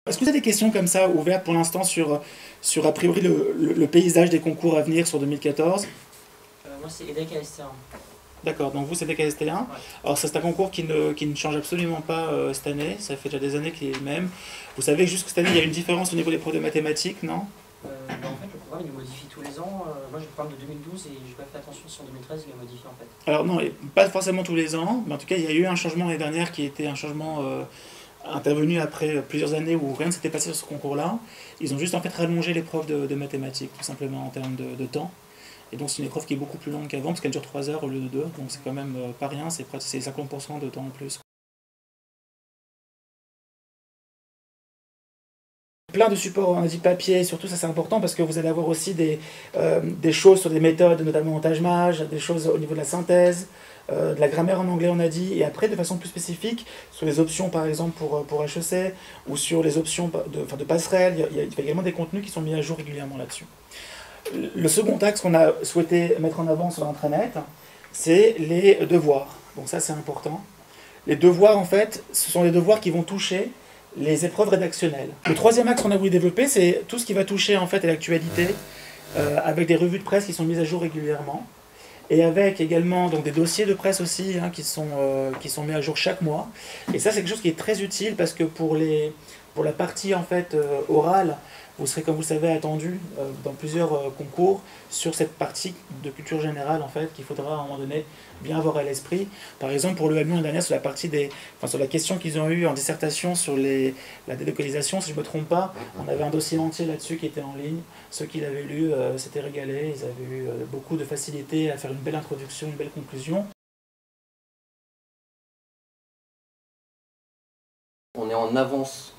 Est-ce que vous avez des questions comme ça ouvertes pour l'instant sur a priori le paysage des concours à venir sur 2014? Moi c'est EDEC AST1. D'accord, donc vous c'est DKST1. Ouais. Alors c'est un concours qui ne change absolument pas cette année, ça fait déjà des années qu'il est le même. Vous savez juste que cette année il y a une différence au niveau des profs de mathématiques, non? En fait le programme il modifie tous les ans. Moi j'ai le programme de 2012 et j'ai pas fait attention si en 2013 il est modifié en fait. Alors non, pas forcément tous les ans, mais en tout cas il y a eu un changement l'année dernière qui était un changement intervenu après plusieurs années où rien ne s'était passé sur ce concours-là. Ils ont juste en fait rallongé les profs de mathématiques, tout simplement en termes de temps. Et donc c'est une épreuve qui est beaucoup plus longue qu'avant, parce qu'elle dure 3 heures au lieu de 2, donc c'est quand même pas rien, c'est 50% de temps en plus. Plein de supports, on a dit papier, surtout ça c'est important parce que vous allez avoir aussi des choses sur des méthodes, notamment en tâche-mage, des choses au niveau de la synthèse, de la grammaire en anglais on a dit, et après de façon plus spécifique sur les options par exemple pour HEC ou sur les options de passerelle, il y a également des contenus qui sont mis à jour régulièrement là-dessus. Le second axe qu'on a souhaité mettre en avant sur l'intranet, c'est les devoirs. Donc ça c'est important. Les devoirs en fait, ce sont des devoirs qui vont toucher les épreuves rédactionnelles. Le troisième axe qu'on a voulu développer, c'est tout ce qui va toucher en fait à l'actualité, avec des revues de presse qui sont mises à jour régulièrement, et avec également donc, des dossiers de presse aussi qui sont mis à jour chaque mois. Et ça c'est quelque chose qui est très utile parce que pour la partie en fait orale, vous serez, comme vous le savez, attendu dans plusieurs concours sur cette partie de culture générale en fait qu'il faudra à un moment donné bien avoir à l'esprit. Par exemple, pour le Lyon l'année dernière, sur la partie sur la question qu'ils ont eue en dissertation sur la délocalisation, si je ne me trompe pas, on avait un dossier entier là-dessus qui était en ligne. Ceux qui l'avaient lu s'étaient régalés, ils avaient eu beaucoup de facilité à faire une belle introduction, une belle conclusion. On est en avance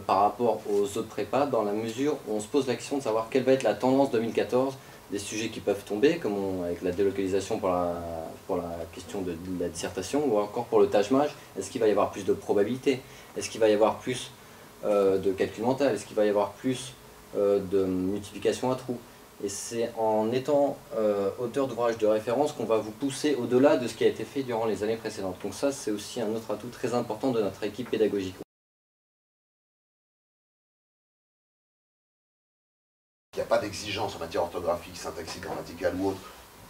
par rapport aux autres prépas, dans la mesure où on se pose la question de savoir quelle va être la tendance 2014 des sujets qui peuvent tomber, comme avec la délocalisation pour la question de la dissertation, ou encore pour le tâche-mage. Est-ce qu'il va y avoir plus de probabilité? Est-ce qu'il va y avoir plus de calcul mental? Est-ce qu'il va y avoir plus de multiplication à trous? Et c'est en étant auteur d'ouvrages de référence qu'on va vous pousser au-delà de ce qui a été fait durant les années précédentes. Donc ça, c'est aussi un autre atout très important de notre équipe pédagogique. Il n'y a pas d'exigence en matière orthographique, syntaxique, grammaticale ou autre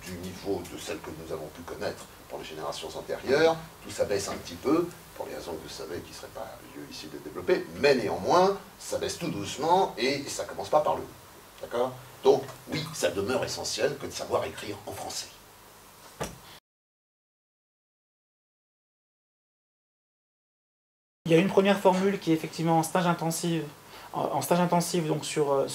du niveau de celle que nous avons pu connaître pour les générations antérieures. Tout ça baisse un petit peu, pour les raisons que vous savez qui ne seraient pas lieu ici de développer, mais néanmoins, ça baisse tout doucement et ça ne commence pas par le haut. D'accord? Donc, oui, ça demeure essentiel que de savoir écrire en français. Il y a une première formule qui est effectivement en stage intensif, donc sur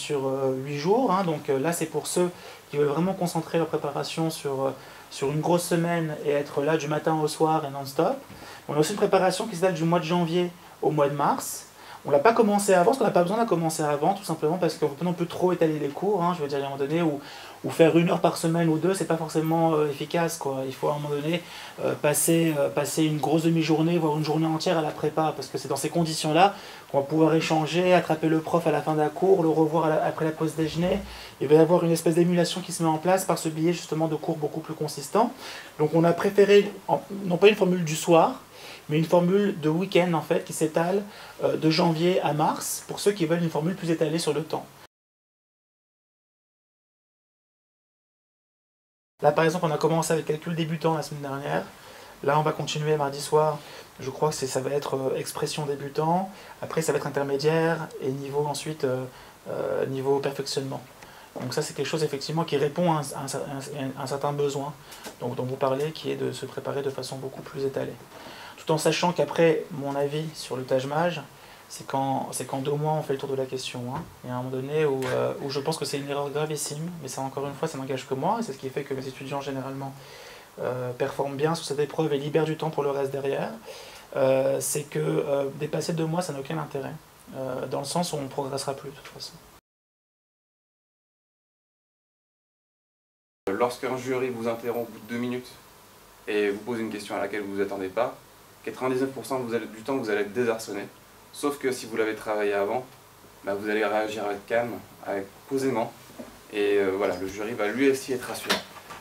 8 jours. Donc là, c'est pour ceux qui veulent vraiment concentrer leur préparation sur une grosse semaine et être là du matin au soir et non-stop. On a aussi une préparation qui se date du mois de janvier au mois de mars. On ne l'a pas commencé avant, parce qu'on n'a pas besoin de la commencer avant, tout simplement parce qu'on ne peut pas non plus trop étaler les cours. Je veux dire, à un moment donné, ou faire 1 heure par semaine ou 2, c'est pas forcément efficace, quoi. Il faut à un moment donné passer une grosse demi-journée, voire une journée entière à la prépa, parce que c'est dans ces conditions-là qu'on va pouvoir échanger, attraper le prof à la fin d'un cours, le revoir après la pause déjeuner. Il va y avoir une espèce d'émulation qui se met en place par ce biais justement de cours beaucoup plus consistant. Donc on a préféré, non pas une formule du soir, mais une formule de week-end en fait qui s'étale de janvier à mars pour ceux qui veulent une formule plus étalée sur le temps. Là par exemple on a commencé avec calcul débutant la semaine dernière. Là on va continuer mardi soir. Je crois que ça va être expression débutant. Après ça va être intermédiaire et niveau ensuite niveau perfectionnement. Donc ça c'est quelque chose effectivement qui répond à un certain besoin dont vous parlez, qui est de se préparer de façon beaucoup plus étalée. Tout en sachant qu'après, mon avis sur le tâche-mage, c'est qu'en 2 mois, on fait le tour de la question. Il y a un moment donné où je pense que c'est une erreur gravissime, mais ça, encore une fois, ça n'engage que moi, et c'est ce qui fait que mes étudiants, généralement, performent bien sur cette épreuve et libèrent du temps pour le reste derrière. C'est que dépasser 2 mois, ça n'a aucun intérêt, dans le sens où on ne progressera plus, de toute façon. Lorsqu'un jury vous interrompt au bout de 2 minutes et vous pose une question à laquelle vous ne vous attendez pas, 99% du temps, vous allez être désarçonné. Sauf que si vous l'avez travaillé avant, vous allez réagir avec calme, posément. Et voilà, le jury va lui aussi être rassuré.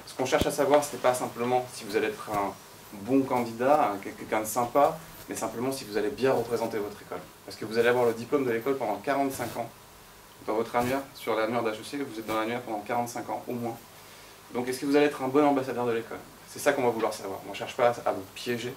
Ce qu'on cherche à savoir, ce n'est pas simplement si vous allez être un bon candidat, quelqu'un de sympa, mais simplement si vous allez bien représenter votre école. Parce que vous allez avoir le diplôme de l'école pendant 45 ans. Dans votre annuaire, sur l'annuaire d'HEC, vous êtes dans l'annuaire pendant 45 ans, au moins. Donc est-ce que vous allez être un bon ambassadeur de l'école? C'est ça qu'on va vouloir savoir. On ne cherche pas à vous piéger,